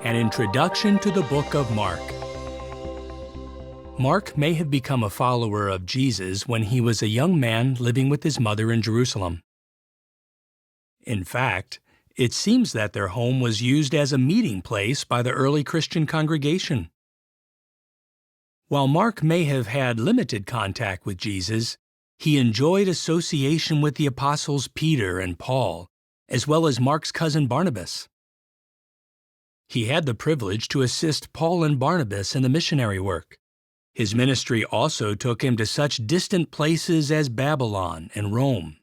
An introduction to the book of Mark. Mark may have become a follower of Jesus when he was a young man living with his mother in Jerusalem. In fact, it seems that their home was used as a meeting place by the early Christian congregation. While Mark may have had limited contact with Jesus, he enjoyed association with the apostles Peter and Paul, as well as Mark's cousin Barnabas. He had the privilege to assist Paul and Barnabas in the missionary work. His ministry also took him to such distant places as Babylon and Rome.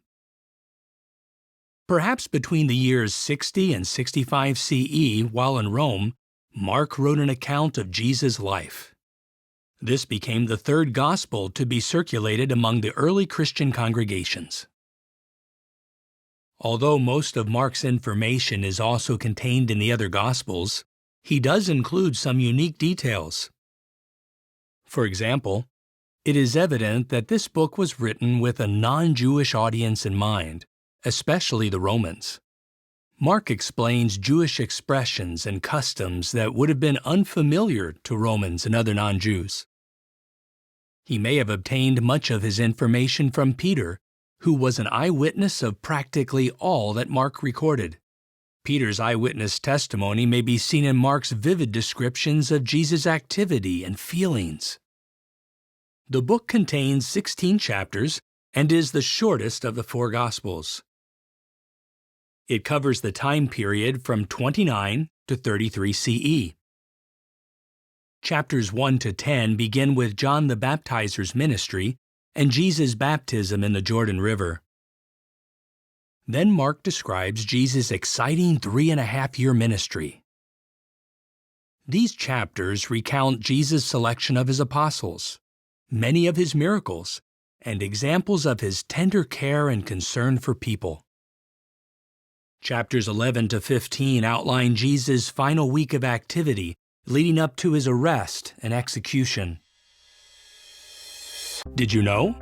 Perhaps between the years 60 and 65 CE, while in Rome, Mark wrote an account of Jesus' life. This became the third gospel to be circulated among the early Christian congregations. Although most of Mark's information is also contained in the other Gospels, he does include some unique details. For example, it is evident that this book was written with a non-Jewish audience in mind, especially the Romans. Mark explains Jewish expressions and customs that would have been unfamiliar to Romans and other non-Jews. He may have obtained much of his information from Peter, who was an eyewitness of practically all that Mark recorded. Peter's eyewitness testimony may be seen in Mark's vivid descriptions of Jesus' activity and feelings. The book contains 16 chapters and is the shortest of the four Gospels. It covers the time period from 29 to 33 CE. Chapters 1 to 10 begin with John the Baptizer's ministry and Jesus' baptism in the Jordan River. Then Mark describes Jesus' exciting 3.5-year ministry. These chapters recount Jesus' selection of his apostles, many of his miracles, and examples of his tender care and concern for people. Chapters 11 to 15 outline Jesus' final week of activity leading up to his arrest and execution. Did you know?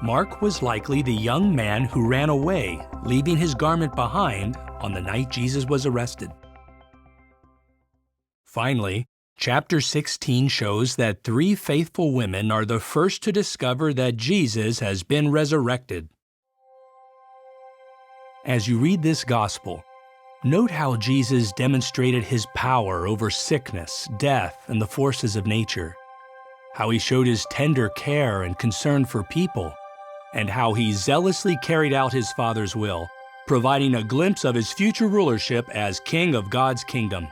Mark was likely the young man who ran away, leaving his garment behind on the night Jesus was arrested. Finally, chapter 16 shows that 3 faithful women are the first to discover that Jesus has been resurrected. As you read this gospel, note how Jesus demonstrated his power over sickness, death, and the forces of nature, how he showed his tender care and concern for people, and how he zealously carried out his Father's will, providing a glimpse of his future rulership as King of God's kingdom.